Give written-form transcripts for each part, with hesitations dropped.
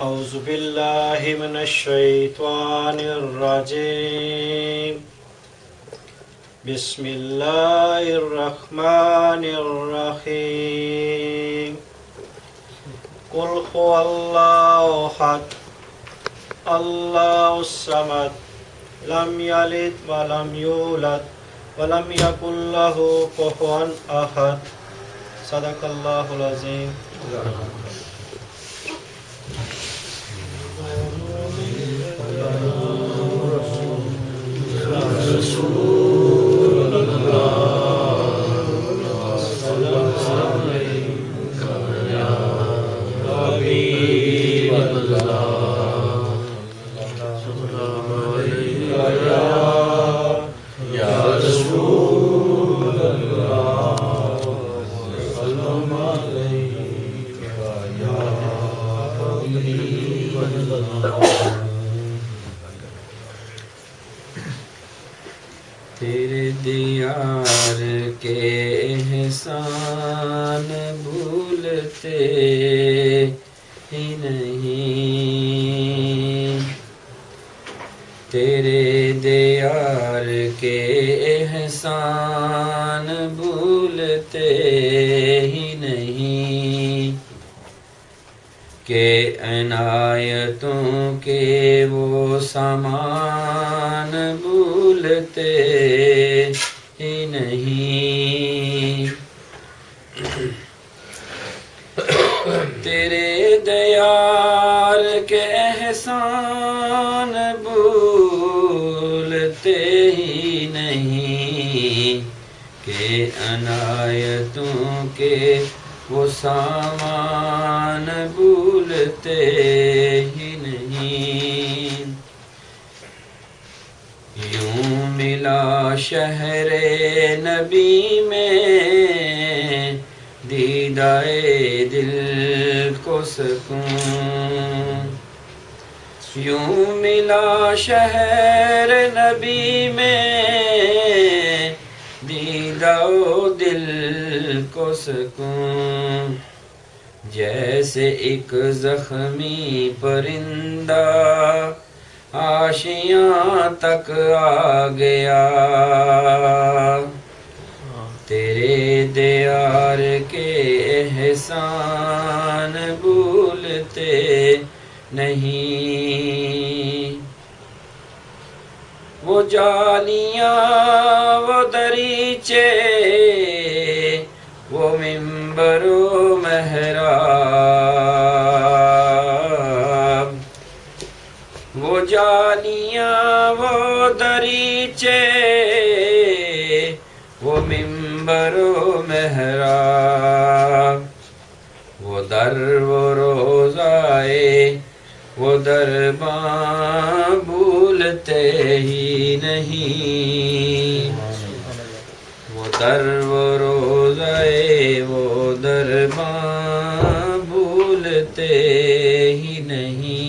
اعوذ باللہ من الشیطان الرجیم بسم اللہ الرحمن الرحیم قل هو اللہ احد اللہ الصمد لم یلد ولم یولد ولم یکن لہ کفوا احد صدق اللہ العظیم. تیرے دیار کے احسان بھولتے ہی نہیں، تیرے دیار کے احسان بھولتے ہی نہیں، کہ عنایتوں کے وہ سامان بھولتے ہی نہیں. تیرے دیار کے احسان بھولتے ہی نہیں، کہ عنایتوں کے وہ سامان بھولتے ہی نہیں. یوں ملا شہر نبی میں دیدائے دل کو سکون، یوں ملا شہر نبی میں دیدائے دل کو سکون، جیسے ایک زخمی پرندہ آشیاں تک آ گیا. تیرے دیار کے احسان بھولتے نہیں، وہ جالیاں وہ دریچے وہ منبر و محراب، وہ جالیاں وہ دریچے وہ منبر و محراب، وہ در و روضائے وہ درباں بھولتے ہی نہیں، وہ در و روضائے وہ درباں بھولتے ہی نہیں.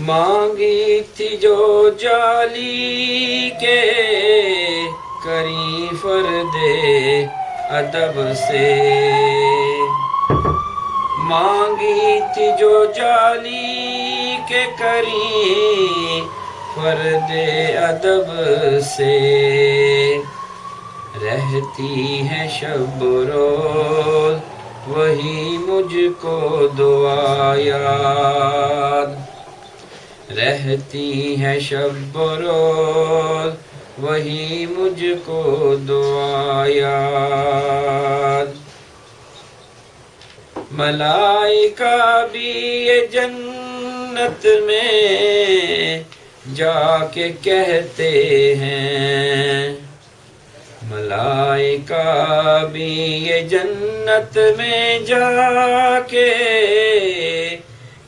مانگی تھی جو جالی کے کریں فرد ادب سے، مانگی تھی جو جالی کے کریں فرد ادب سے، رہتی ہے شب روز وہی مجھ کو دعا یاد، رہتی ہے شب روز وہی مجھ کو دعا یاد. ملائکہ بھی یہ جنت میں جا کے کہتے ہیں، ملائکہ بھی یہ جنت میں جا کے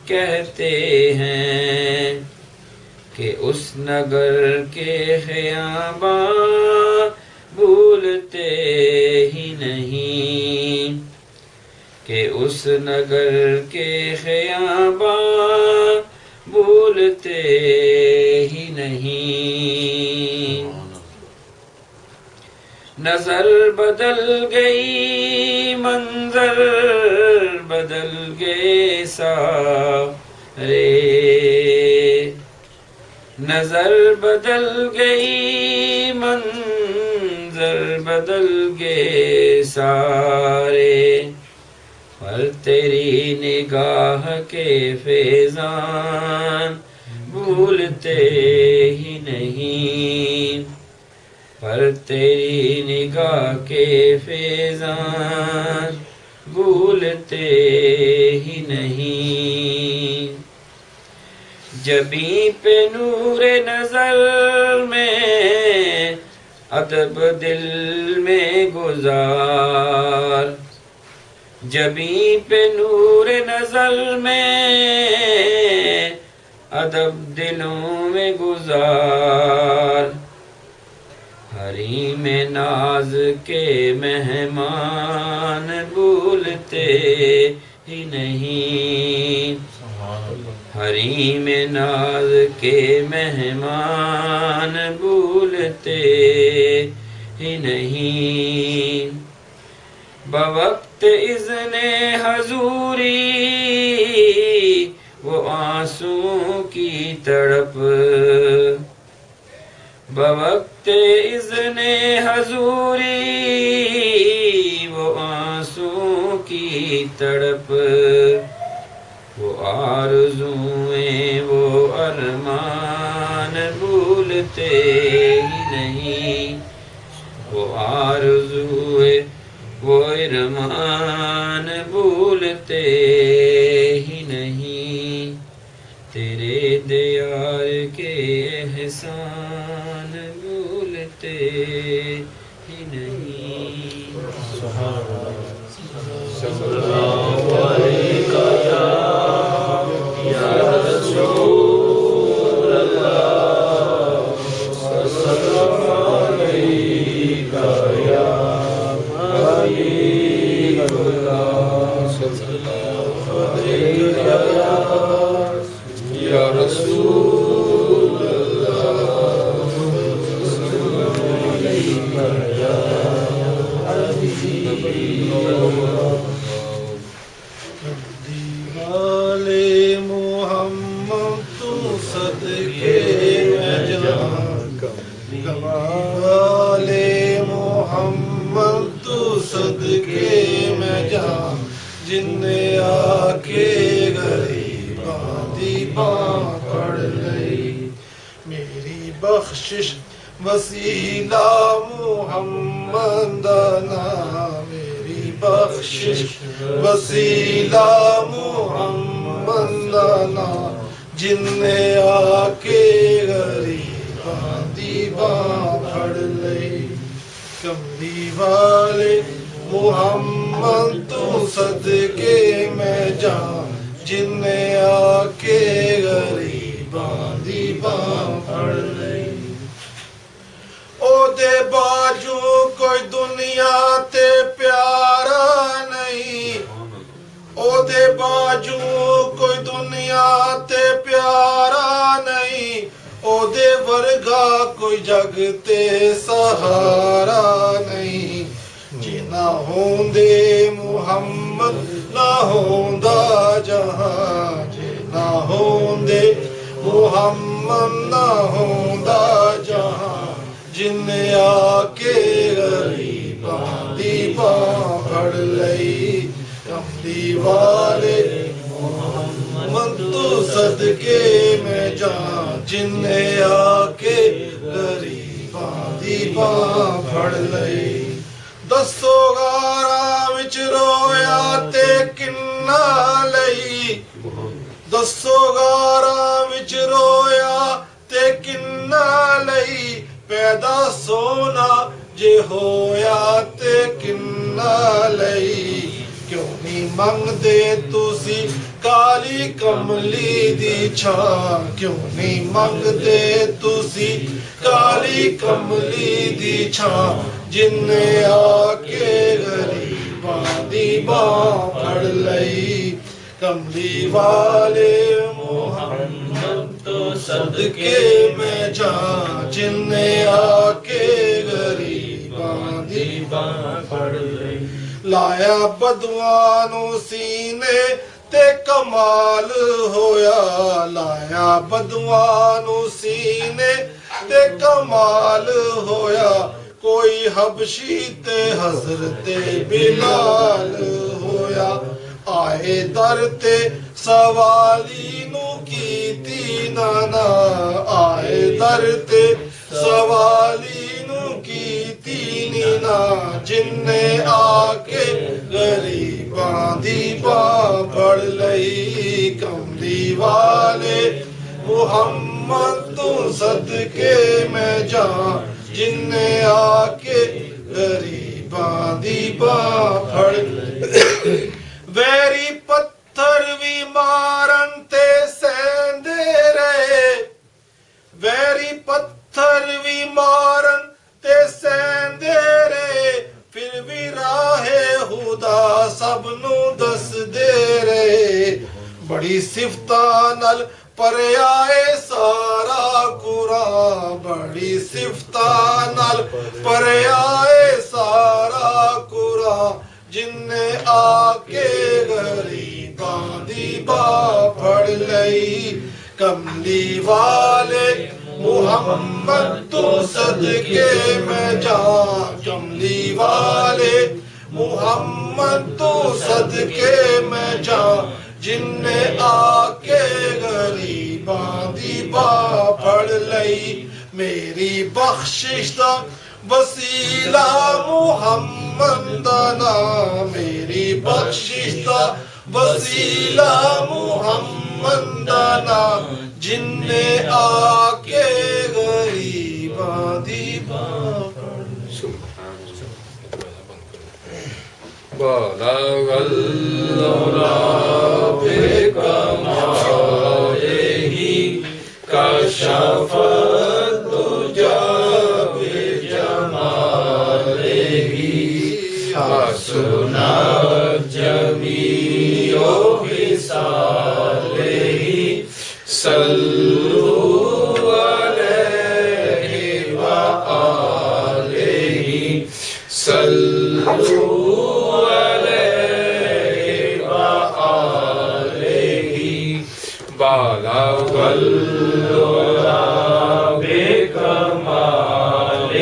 کہتے ہیں، کہ اس نگر کے خیاباں بھولتے ہی نہیں، کہ اس نگر کے خیاباں بھولتے ہی نہیں. نظر بدل گئی منظر بدل گئے سارے، نظر بدل گئی منظر بدل گئے سارے، پر تیری نگاہ کے فیضان بھولتے ہی نہیں، پر تیری نگاہ کے فیضان بھولتے ہی نہیں۔ جبیں پہ نور نظر میں ادب دل میں گزار، جبیں پہ نور نظر میں ادب دلوں میں گزار، حریم ناز کے مہمان بھولتے ہی نہیں، حریم ناز کے مہمان بھولتے ہی نہیں۔ بوقت اذن حضوری وہ آنسوں کی تڑپ، بوقت اذن حضوری وہ آنسوں کی تڑپ، وہ آرزوئیں وہ ارمان بھولتے ہی نہیں، وہ آرزوئیں وہ ارمان بھولتے ہی نہیں، تیرے دیار کے احسان بھولتے ہی نہیں۔ صلی اللہ علیہ یا رسول اللہ، صلی اللہ علیہ یا حبیب اللہ، صلی اللہ علیہ یا رسول اللہ، صلی اللہ علیہ یا حبیب اللہ۔ دیوالے محمد تو صدقے میں جان، دیوالے محمد تو صدقے میں جان، جن نے آ کے غریباں دی باں پڑ لئی، میری بخشش وسیلہ محمد نا، میری بخشش وسیلہ محمد نا، جن نے آ کے غریباں دی باں پڑ لئی، کملی والے محمد تو صدقے میں جان، جن نے آ کے غریباں دی باں پڑ لئی، او دے باجو کوئی دنیا تے پیارا نہیں، او دے باجو کوئی دنیا تے پیارا نہیں، او دے ورگا کوئی جگ تے سہارا نہیں، جی نہ ہوندے محمد نہ ہوندا جہاں، جی نہ ہوندے محمد نہ ہوندا جہاں، جن نے آ کے غریباں دی باں پھڑ لئی، کملی والے محمد تو صدقے میں جان، جن نے آ کے غریباں دی باں پھڑ لئی، دسو غاراں وچ رویا تے کنا لئی، دسو غاراں وچ رویا تے کنا لئی، پیدا سونا جے ہویا تے کنا لئی، کیوں نہیں منگ دے تسی کالی کملی دی چھاں، کیوں نہیں منگ دے تسی کالی کملی دی چھاں، جن نے آ کے غریباں دی باں پھڑ لئی، کملی والے محمد تو صدقے میں جان، جن نے آ کے غریباں دی باں پھڑ لئی، لایا بدوانو سینے تے کمال ہویا لایا بدوانو سینے تے کمال ہویا کوئی حبشی تے حضرت بلال ہویا آئے در تے سوالی نو کیتی نانا آئے در تے سوالی نو کیتی نینا جن نے آکے غریباں دی باں پڑ لئی کملی والے محمد تو صدقے میں جاں جن نے آکے غریباں دی باں پڑ ویری پتھر بھی مارن تے سیندے رہے ویری پتھر بھی مارن تے سیندے رہے پھر بھی راہ خدا سب نو دس دے رہے بڑی صفتاں نال پریائے سارا قرآن بڑی صفتاں نال پریائے سارا قرآن جن نے آکے غریباں دی باں پھڑ لئی کملی والے محمد تو صدقے میں جاں کملی والے محمد تو صدقے میں جاں جن نے آکے غریباں دی باں پھڑ لئی میری بخشش دا وسیلہ محمد دا نام میری بخشش دا وسیلہ محمد دا نام جن نے آکے غریباں دی باں پھڑ بلغ العلا بکمالہ کشف الدجی بجمالہ حسنت جمیع خصالہ صلوا علیہ وآلہ صلوا علیہ وآلہ بلغ العلا بکمالہ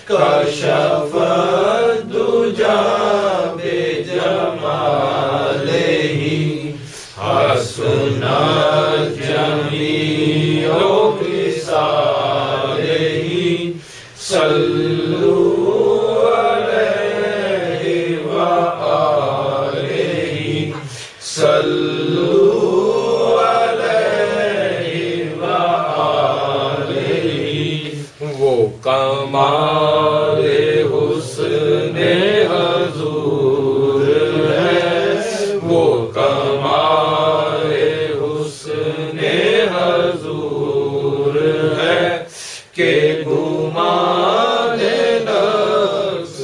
کشف الدجی بجمالہ حسنت جمیع خصالہ صلوا علیہ وآلہ صلوا علیہ وآلہ وہ کمال حسن حضور ہے وہ کمال حسن حضور ہے کہ گمان نفس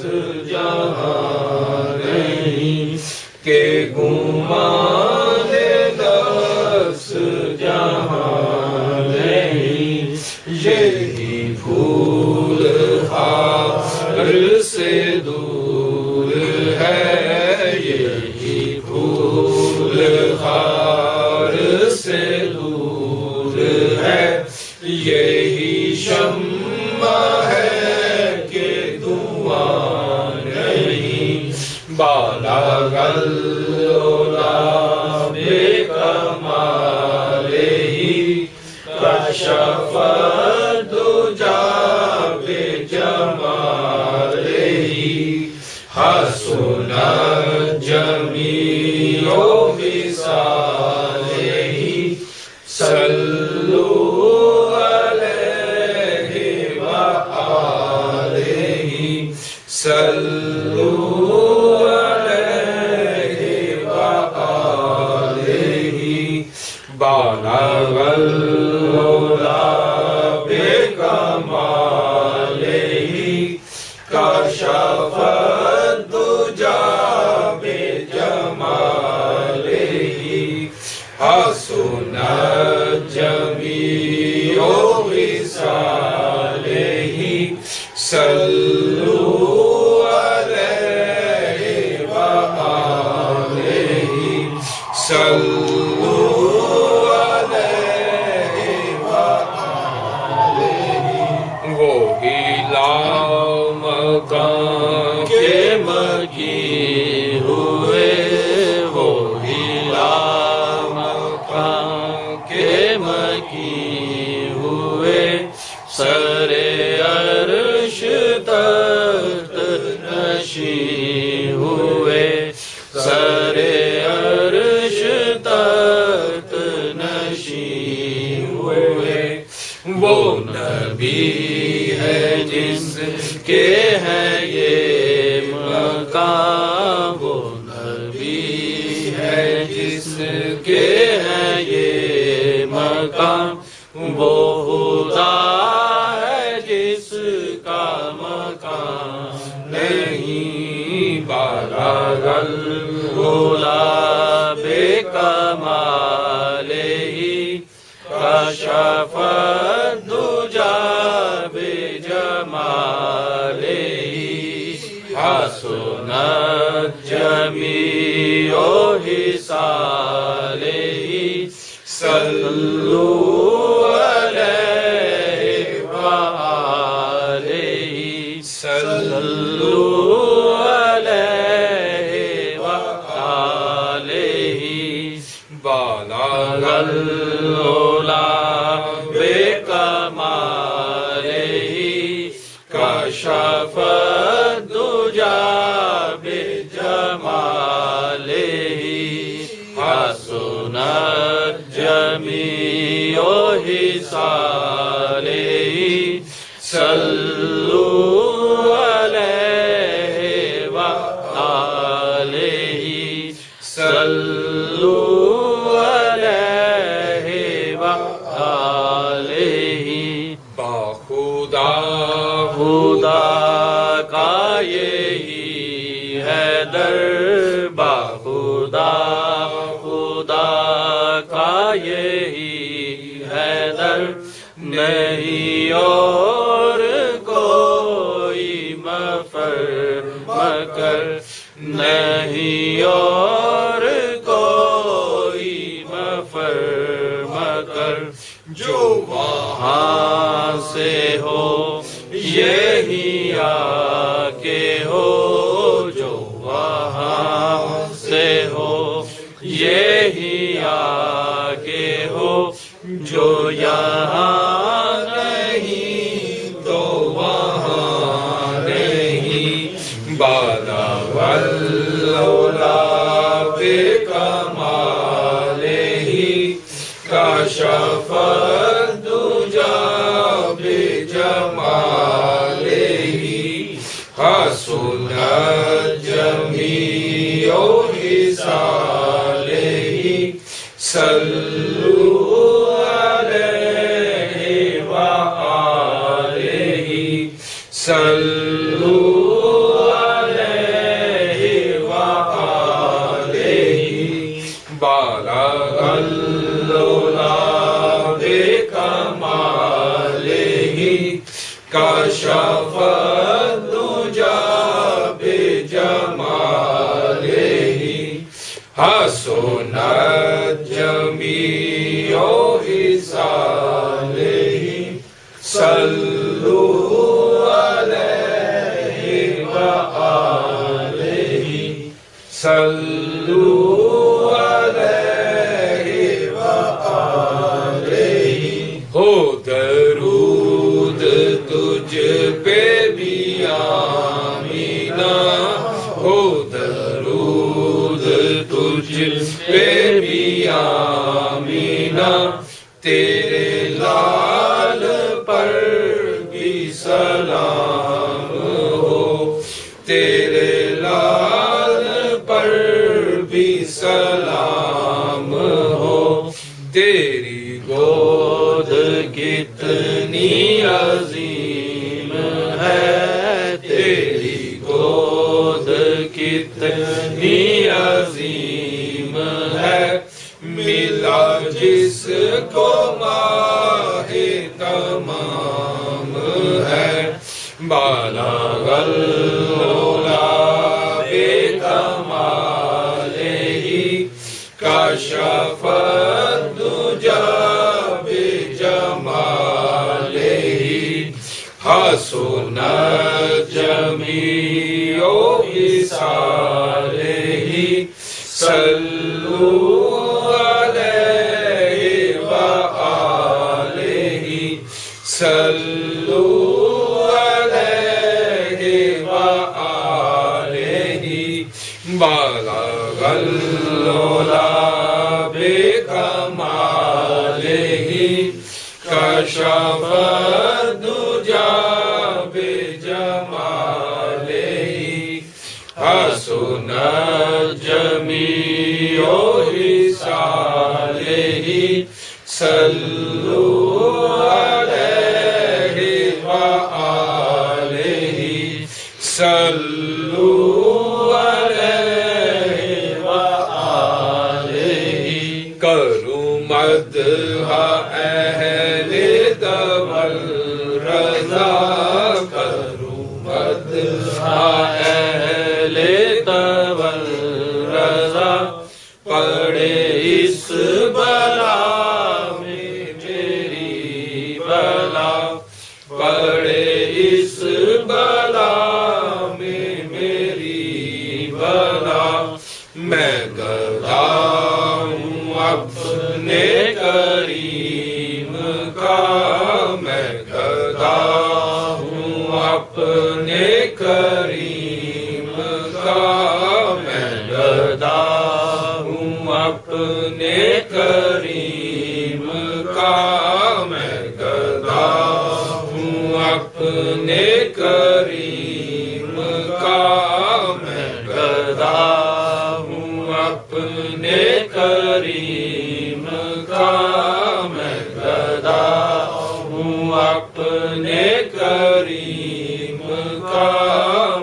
جہاں نہیں کہ گمان نفس جہاں نہیں یہی پھول خار سے دور ہے یہی پھول خار سے دور ہے یہی شمع ہے کہ دعا نہیں بلغ العلا بکمالہ کشف الدجی بجمالہ حسنت جمیع خصالہ صلوا علیہ وآلہ صلوا علیہ وآلہ بلغ العلا بکمالہ کشف الدجی بجمالہ حسنت جمیع خصالہ صلوا علیہ وآلہ صلوا علیہ وآلہ وہی لامکان کے مکی ہوئے، وہی لامکان کے مکی ہوئے، سر عرش تخت نشین ہوئے، سر عرش تخت نشین ہوئے۔ وہ نبی ہے جس کے ہے یہ مقام، وہ نبی ہے جس کے ہے یہ مقام، وہ خدا ہے جس کا مقام نہیں۔ بالغ العلا بکمالہ، کشف الدجی بجمالہ، حسنت جمیع خصالہ، صلوا علیہ وآلہ، صلوا علیہ وآلہ۔ بالغ العلا بکمالہ، کشف الدجی بجمالہ، حسنت جمیع خصالہ، صلوا علیہ وآلہ، صلوا علیہ وآلہ۔ باخدا خدا کا یہی ہے در، باخدا خدا کا یہی ہے در، نہیں اور کوئی مفر مکر، نہیں اور کوئی مفر مکر، جو وہاں سے ہو یہی آ کے ہو، جو وہاں سے ہو یہی آ کے ہو، جو یہاں نہیں تو وہاں نہیں۔ بالغ العلا بکمالہ، کشف الدجی بجمالہ، حسنت جمیع خصالہ، صلوا علیہ وآلہ، صلوا علیہ وآلہ۔ بالغ العلا بکمالہ، کشف الدجی بجمالہ، حسنت جمیع خصالہ، صلوا علیہ وآلہ، صلوا علیہ وآلہ۔ ہو درود تجھ پہ بھی آمینہ، ہو درود تجھ پہ بھی آمینہ، تیرے لال پر بھی سلام ہو، تیرے لال پر بھی سلام ہو، تیری گود کتنی عظیم ہے، تیری گود کتنی عظیم ہے، ملا جس کو ماہ تمام ہے۔ بالغ العلا بکمالہ، کشف الدجى بجماله حسنت جميع خصاله صلوا عليه وآله صلوا عليه وآله بلغ العلا بكماله كشف الدجى بجماله حسنت جميع خصاله صلوا عليه وآله صلوا عليه وآله کرو مدح اہل دول رضا کرو مدح اہل دول رضا پڑے اس بلا میں میری بلا پڑے اس بلا میں میری بلا میں گدا ہوں اپنے کریم کا میں گدا ہوں اپنے کریم کا میں گدا ہوں اپنے کریم کا میں گدا ہوں اپنے کریم کا میں گدا ہوں اپنے کریم کا میں گدا ہوں اپنے کریم کا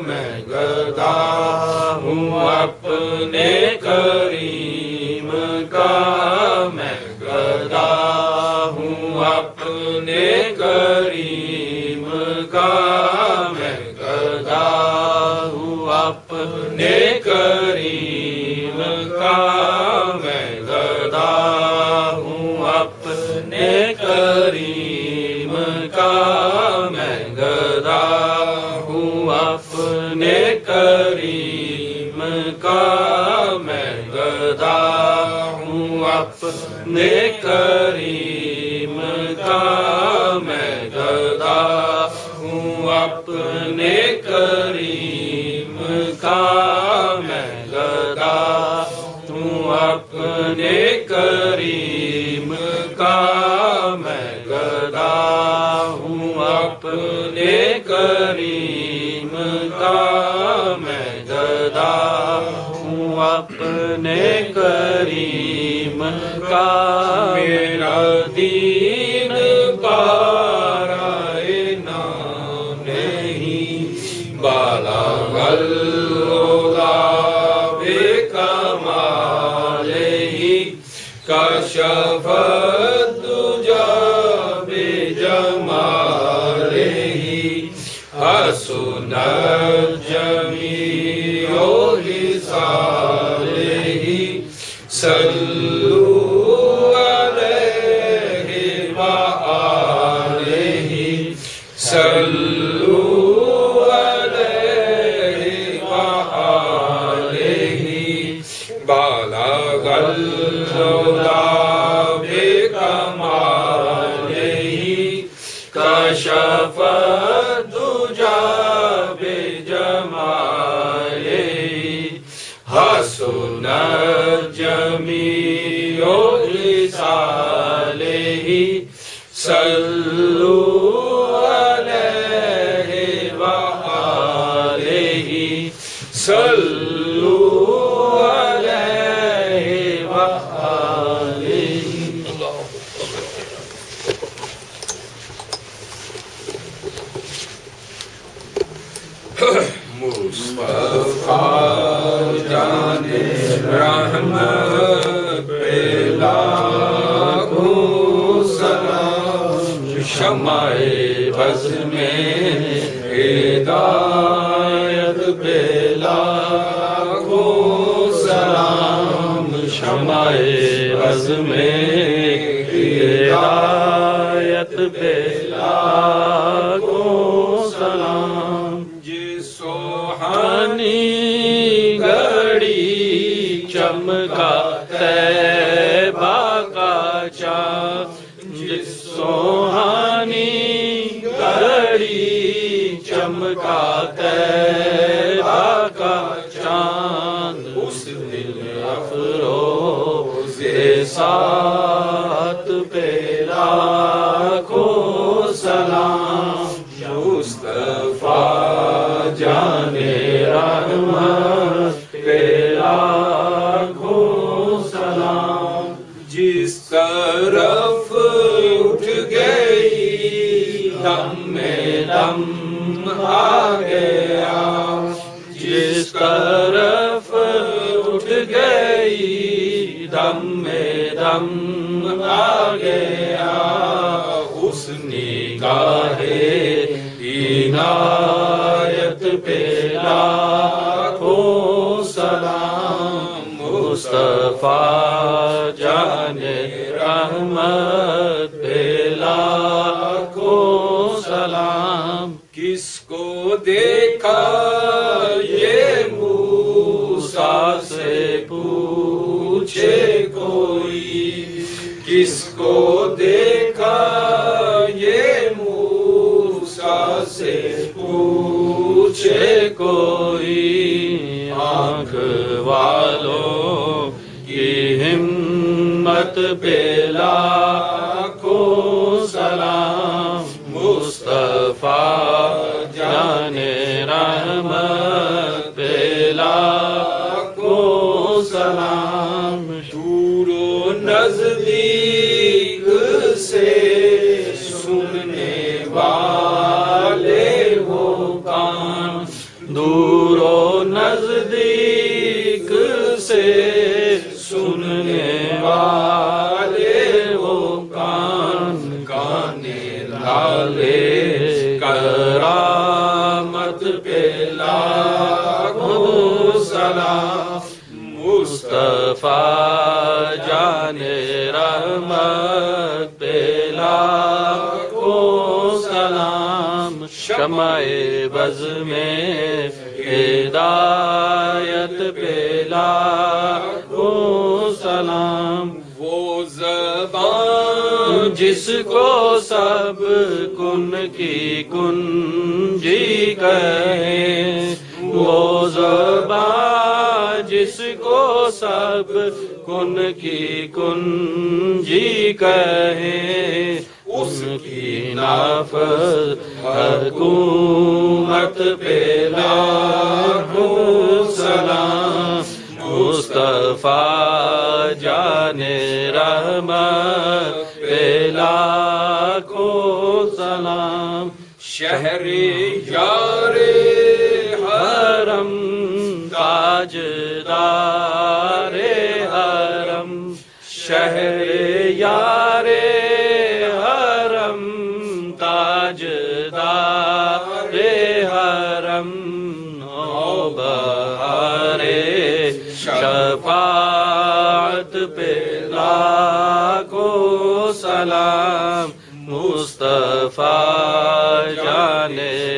میں گدا ہوں اپنے کریم کا میں گدا ہوں اپنے کریم کا میں گدا ہوں اپنے کریم کا میں گدا ہوں اپنے کریم کا میں گدا ہوں اپنے کریم کا میں گدا ہوں اپنے کریم کا میں گدا ہوں اپنے کریم کا میں گدا ہوں اپنے کریم کا میں گدا ہوں اپنے کریم کا میں گدا ہوں اپنے کریم کا میرا دین پارائے نام نہیں بالغ العلا بکمالہ کشف الدجى بجمالہ حسنت جميع خصاله صلوا عليه وآله صلوا عليه وآله بلغ العلا بكماله كشف الدجى بجماله حسنت جميع خصاله صلوا عليه وآله صلوا عليه وآله مصطفیٰ جان رحمت پہ لاکھوں سلام شمع بز میں ہدایت پہ لاکھوں سلام شمع بز میں ہدایت پہ لاکھوں سلام، جس سوہانی گھڑی چمکا طیبہ کا چاند، جس سوہانی گھڑی چمکا طیبہ کا چاند، اس دل افروز سات پہ لاکھوں سلام، مصطفیٰ جان رحمت پہ لاکھوں سلام، جس طرف اٹھ گئی دم میں دم آ گیا، جس طرف اٹھ گئی دم میں دم آ گیا، اس نگاہ عنایت پہ لاکھوں سلام، مصطفیٰ جان رحمت پہ لاکھوں سلام، کس کو دیکھا یہ موسیٰ سے پوچھے کوئی، کس کو دیکھا یہ موسیٰ سے پوچھے کوئی، آنکھ والوں کی ہمت پہ لاکھوں سلام، مصطفیٰ جان رحمت پہ لاکھوں سلام، دور و نزدیک سے سننے والے وہ کان، دور و نزدیک سے سننے والے وہ کان، گانے لالے کرامت پہ لاکھوں سلام، مصطفیٰ جان رحمت پہ لاکھوں سلام، شمع بز میں ہدایت پہ لاکھوں سلام، وہ زبان جس کو سب کن کی کنجی کہیں، وہ زبان جس کو سب کن کی کنجی کہیں، اس کی نافذ حکومت پہ لاکھوں سلام، مصطفیٰ جان رحمت پہ لاکھوں سلام، شہر یار حرم تاجدار حرم، شہر یار حرم تاجدار حرم، نوبہار شفاعت پہ لاکھوں سلام، مصطفیٰ جان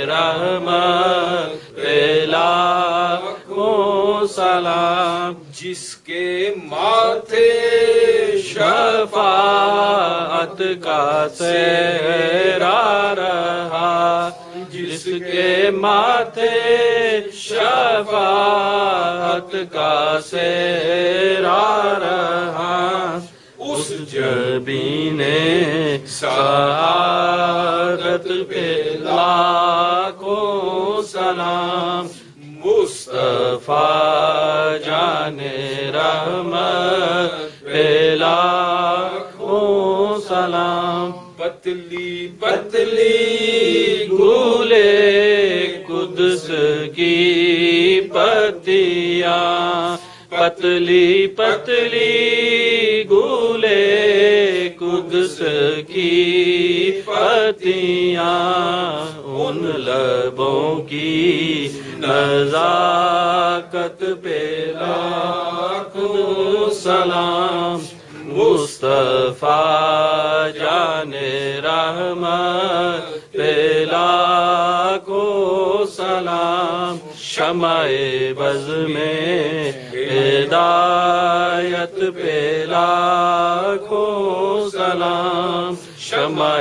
رحمت پہ لاکھوں سلام، جس کے ماتھے شفاعت کا سہرا رہا، جس کے ماتھے شفاعت کا سہرا رہا، اس جبین سعادت پہ لاکھوں سلام، مصطفیٰ جان رحمت پہ لاکھوں سلام، پتلی پتلی گولے قدس کی پتیاں، پتلی پتلی گولے قدس کی پتیاں، ان لبوں کی نزاکت پہ لاکھوں سلام مصطفیٰ جان رحمت پہ لاکھوں سلام شمع بز میں ہدایت پہ لاکھوں سلام شمع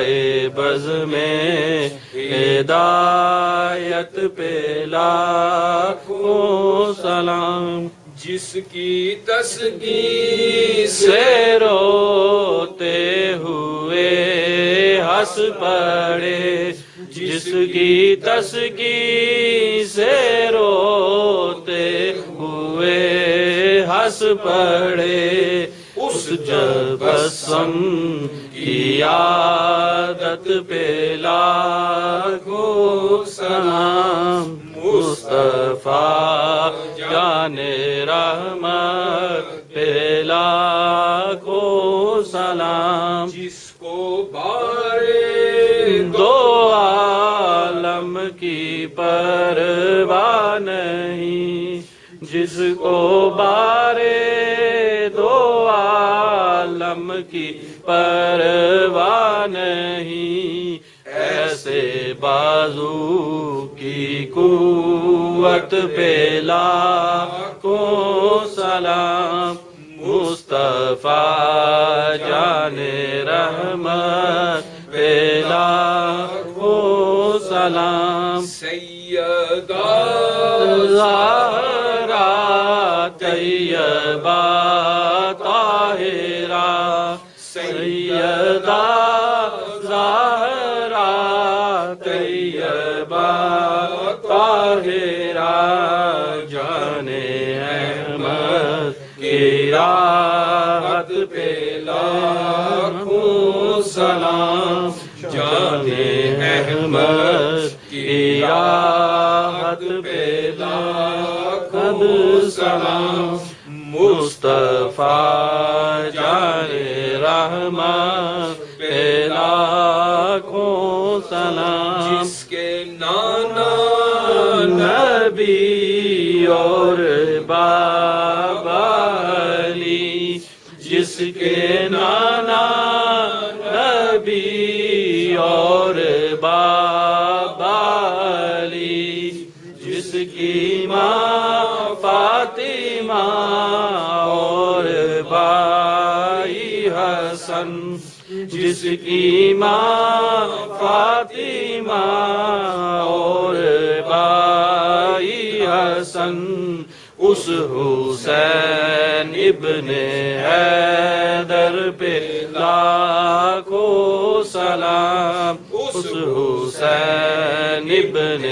بز میں ہدایت پہ لاکھوں سلام جس کی تسکین سے روتے ہوئے ہنس پڑے جس کی تسکین سے روتے ہوئے ہنس پڑے اس جبسم کی عادت پہ لاکھوں سلام مصطفیٰ جان رحمت پہ لاکھوں سلام جس کو بارے دو عالم کی پرواہ نہیں جس کو بارے دو عالم کی پرواہ نہیں ایسے بازو کی قوت پہ لاکھوں سلام مصطفیٰ جان رحمت پہ لاکھوں سلام سیدہ زہرا طیبہ طاہرہ سیدہ زہرا طیبہ طاہرہ جان احمد کی راحت پہ لاکھوں سلام جان احمد کی راحت پہ لاکھوں سلام مصطفیٰ جان رحمت پہ لاکھوں سلام جس کے نانا نبی اور بابا علی جس کے نانا نبی اور بابا علی جس کی ماں فاطمہ اور بھائی حسن جس کی ماں فاطمہ اور بھائی حسن اس حسین ابن حیدر پہ لاکھوں سلام اس حسین ابن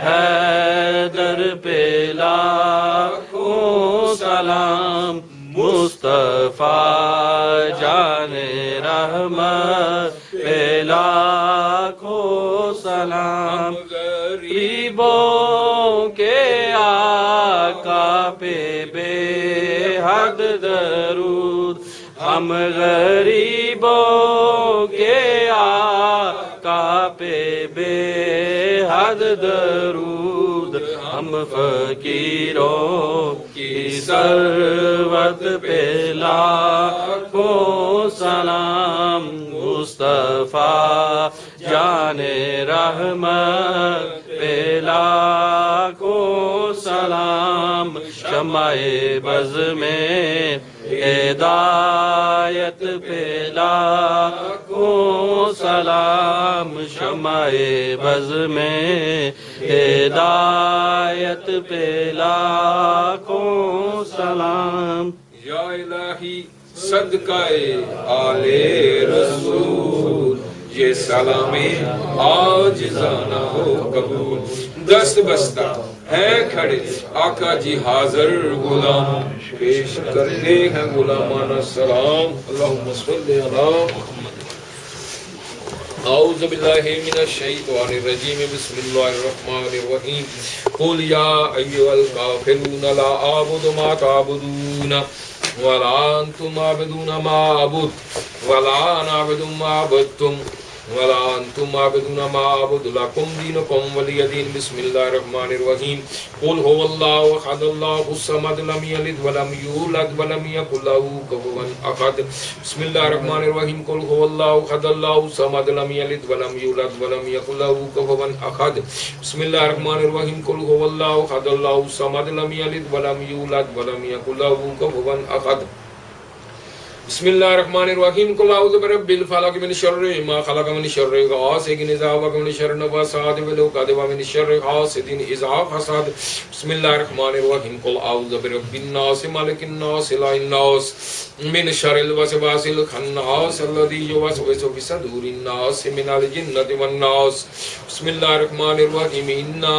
حیدر پہ لاکھوں سلام مصطفیٰ جان رحمت پہ لاکھوں سلام غریبوں کے آقا پہ بے حد درود ہم غریبوں کے آقا پہ بے حد درود ہم فقیروں کی ثروت پہ لاکھوں سلام مصطفیٰ جان رحمت پہ لاکھوں سلام شمع بز میں ہدایت پہ لاکھوں سلام شمع بز میں ہدایت پہ لاکھوں سلام یا الہی صدقہ آل رسول یہ سلام عاجزانہ ہو قبول دست بستہ ہے کھڑے آقا جی حاضر غلام پیش کرتے ہیں غلامانہ سلام اللہم صلی علی محمد اعوذ باللہ من الشیطان الرجیم بسم اللہ الرحمن الرحیم قل یا ایھا الکافرون لا اعبد ما تعبدون ولا انتم عابدون ما اعبد ولا انا اعبد ما عبدتم ولا انتم عابدون ما اعبد لكم دينكم ولي دين. بسم الله الرحمن الرحيم. قل هو الله احد الله الصمد لم يلد ولم يولد ولم يكن له كفوا احد. بسم الله الرحمن الرحيم. قل هو الله احد الله الصمد لم يلد ولم يولد ولم يكن له كفوا احد. بسم الله الرحمن الرحيم. قل هو الله احد الله الصمد لم يلد ولم يولد ولم يكن له كفوا احد. بسم الله الرحمن الرحيم. قل اعوذ برب الفلق من شر ما خلق من شر غاسق اذا وقب من شر النفاثات في العقد ومن شر حاسد اذا حسد. بسم الله الرحمن الرحيم. قل اعوذ برب الناس ملك الناس اله الناس من شر الوسواس الخناس الذي يوسوس في صدور الناس من الجنة والناس. بسم الله الرحمن الرحيم. إنا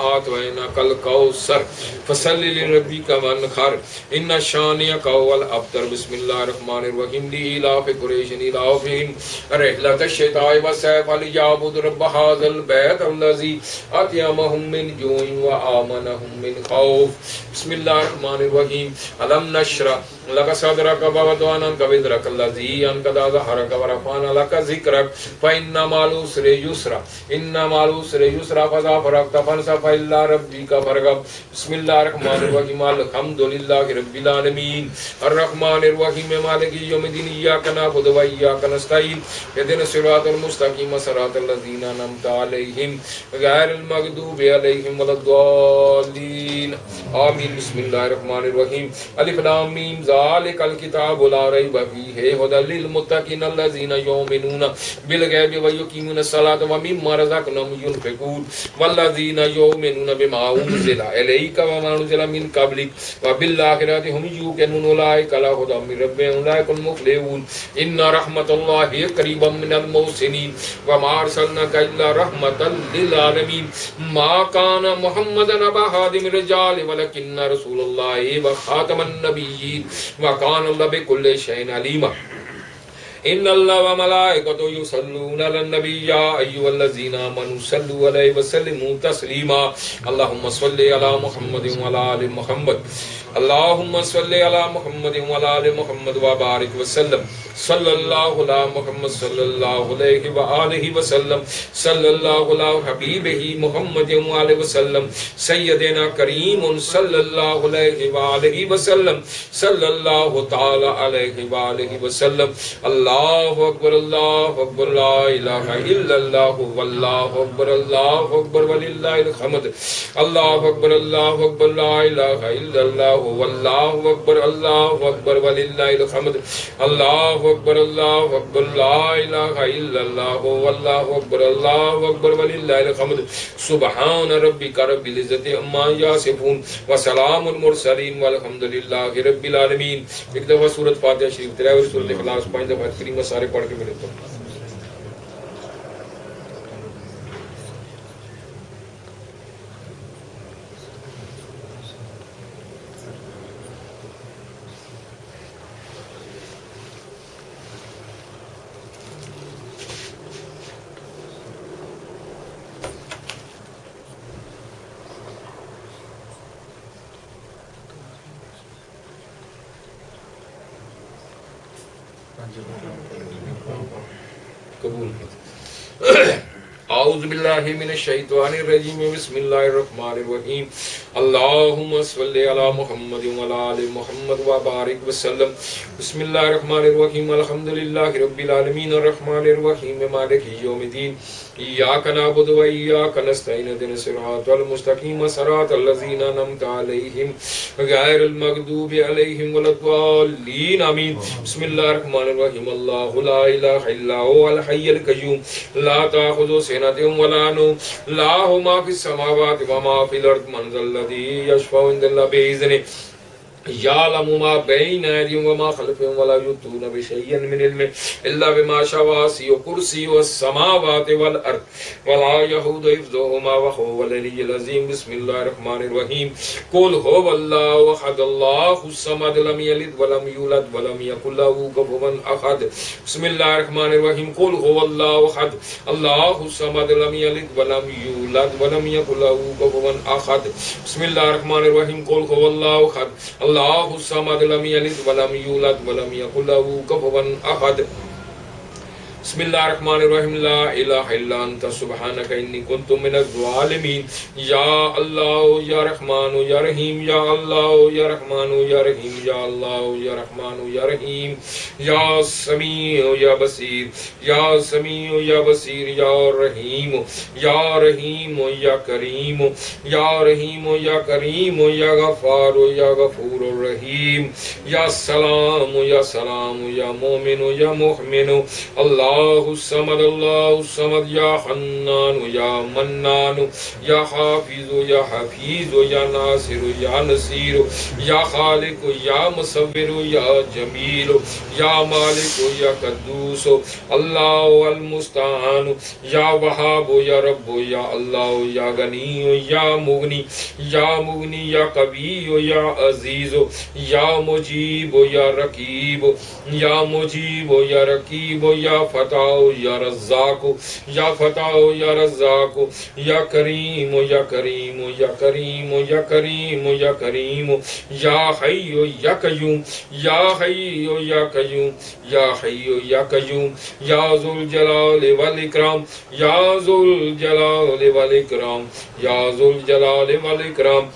أعطيناك الكوثر فصل لربك وانحر إن شانئك هو الأبتر. بسم الله الرحمن الرحيم. لإيلاف قريش إيلافهم رحلة الشتاء والصيف فليعبدوا رب هذا البيت الذي أطعمهم من جوع وآمنهم من خوف. بسم الله الرحمن الرحيم. ألم نشرح لك صدرك ووضعنا عنك وزرك الذي أنقض ظهرك ورفعنا لك ذكرك فإن مع العسر يسرا إن مع العسر يسرا فإذا فرغت فانصب إلى ربك فارغب. بسم الله الرحمن الرحيم. الحمد لله رب العالمين الرحمن الرحيم مالك يوم الدين إياك نعبد وإياك نستعين اهدنا الصراط المستقيم صراط الذين أنعمت عليهم غير المغضوب عليهم ولا الضالين آمين. بسم الله الرحمن الرحيم. ألف لام ميم ذلك الكتاب لا ريب فيه هدى للمتقين الذين يؤمنون بالغيب ويقيمون الصلاة ومما رزقناهم ينفقون والذين يؤمنون بما أنزل إليك وما أنزل من قبلك وبالآخرة هم يوقنون أولئك على هدى من ربهم أولئك المفلحون. إن رحمة الله قريبا من المحسنين وما أرسلناك إلا رحمة للعالمين. ما كان محمدا أبا أحد من الرجال ولكن رسول الله وخاتم النبيين وكان الله بكل شيء عليما. إن الله وملائكته يصلون على النبي يا أيها الذين آمنوا صلوا عليه وسلموا تسليما. اللهم صل على محمد وعلى آل محمد. اللهم صل على محمد وعلى آل محمد وبارك وسلم. صلى الله على محمد صلى الله عليه وآله وسلم. صلى الله على حبيبه محمد وآله وسلم. سيدنا كريم صلى الله عليه وآله وسلم. صلى الله تعالى عليه وآله وسلم. الله أكبر الله أكبر لا إله إلا الله والله أكبر الله أكبر ولله الحمد. الله أكبر الله أكبر لا إله إلا الله والله أكبر الله أكبر ولله الحمد. الله أكبر الله أكبر لا إله إلا الله والله أكبر الله أكبر ولله الحمد. سبحان ربك رب العزة عما يصفون وسلام المرسلين والحمد لله رب العالمين. ایک دفعہ سورۃ فاتحہ شریف تلاوت، سورۃ اخلاص 5 دفعہ کریمہ سارے پڑھ کے میرے پر قبول اعوذ باللہ من الشیطان الرجیم بسم اللہ الرحمن الرحیم. اللہم صلی علی محمد وعلی آل محمد وبارک وسلم. بسم اللہ الرحمن الرحیم. الحمدللہ رب العالمین الرحمن الرحیم مالک یوم الدین ایاک نعبد و ایاک نستعین اهدنا الصراط المستقیم صراط الذین انعمت علیہم غیر المغضوب علیہم ولا الضالین آمین. بسم اللہ الرحمن الرحیم. اللہ لا الہ الا هو الحی القیوم لا تأخذہ سنۃ ولا نوم له ما فی السماوات وما فی الارض من ذا الذی یشفع عنده بإذنہ يعلم ما بين أيديهم وما خلفهم ولا يحيطون بشيء من علمه إلا بما شاء وسع كرسيه السماوات والأرض ولا يؤوده حفظهما وهو العلي العظيم. بسم الله الرحمن الرحيم. قل هو الله أحد الله الصمد لم يلد ولم يولد ولم يكن له كفوا أحد. بسم الله الرحمن الرحيم. قل هو الله أحد الله الصمد لم يلد ولم يولد ولم يكن له كفوا أحد. بسم الله الرحمن الرحيم. قل هو الله أحد الله الصمد لم يلد ولم يولد ولم يكن له كفوا أحد. بسم اللہ الرحمن الرحیم لا الہ الا انت سبحانک انی کنت من الظالمین یا اللہ یا رحمان یا رحیم یا اللہ یا رحمان یا رحیم یا اللہ یا رحمان یا رحیم یا سمیع یا بصیر یا سمیع یا بصیر یا رحیم یا رحیم یا کریم یا رحیم یا کریم یا غفار یا غفور الرحیم یا سلام یا مومن یا محمن اللہ الصمد یا حنان یا منان یا حافظ یا ناصر یا نصیر یا خالق یا مصور یا جمیل یا مالک یا قدوس اللہ المستعان یا وہاب یا رب یا اللہ یا غنی یا مغنی یا قوی یا عزیز یا مجیب یا رقیب یا مجیب یا رقیب یا فتح یا رزاق یا فتح یا رزاق یا کریم یا کریم یا کریم یا کریم یا کریم یا حی یا قیوم یا حی یا قیوم یا حی یا قیوم یا ذو الجلال والاکرام یا ذو الجلال والاکرام یا ذو الجلال والاکرام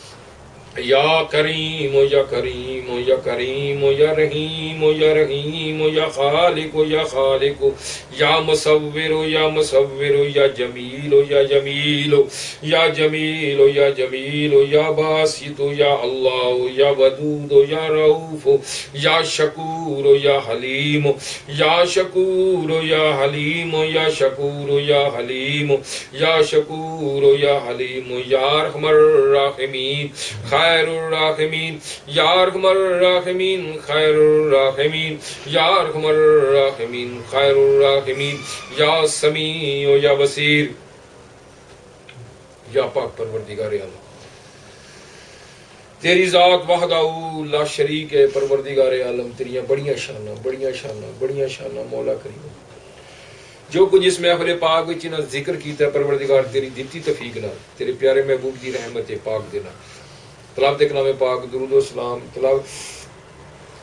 یا کریم یا کریم یا کریم یا رحیم یا رحیم یا خالق یا مصور یا جمیل یا جمیل یا جمیل یا جمیل یا باسط یا اللہ یا ودود یا رؤوف یا شکور یا حلیم یا شکور یا حلیم یا شکور یا حلیم یا شکور یا حلیم یا ارحم الراحمین خیر الراحمین یا ارحم الراحمین خیر الراحمین یا ارحم الراحمین خیر الراحمین یا سمیع یا بصیر یا پاک پروردگار عالم تیری ذات وحدہ لا شریک ہے پروردگار عالم تیریاں بڑیاں شانہ مولا کریم جو کچھ اس محفل پاک وچ نہ ذکر کیتا ہے پروردگار تیری دتی توفیق نال تیرے پیارے محبوب دی رحمت پاک دینا تلاوت کلام پاک درود و سلام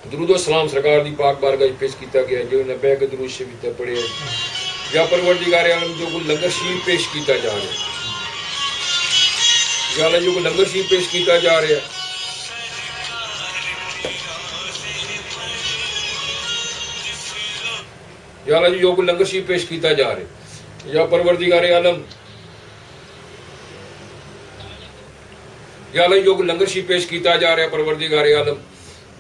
درود و سلام سرکار دی پاک بارگاہ پیش کیتا گیا جو نبی کے درود شریف پڑھے یا پروردگار عالم جو کو لنگر شریف پیش کیتا جا رہا ہے یا اللہ جو کو لنگر شریف پیش کیتا جا رہا ہے یا اللہ جو کو لنگر شریف پیش کیتا جا رہا ہے یا پروردگار عالم یا اللہ جو کچھ لنگر شریف پیش کیتا جا رہا ہے پروردگار عالم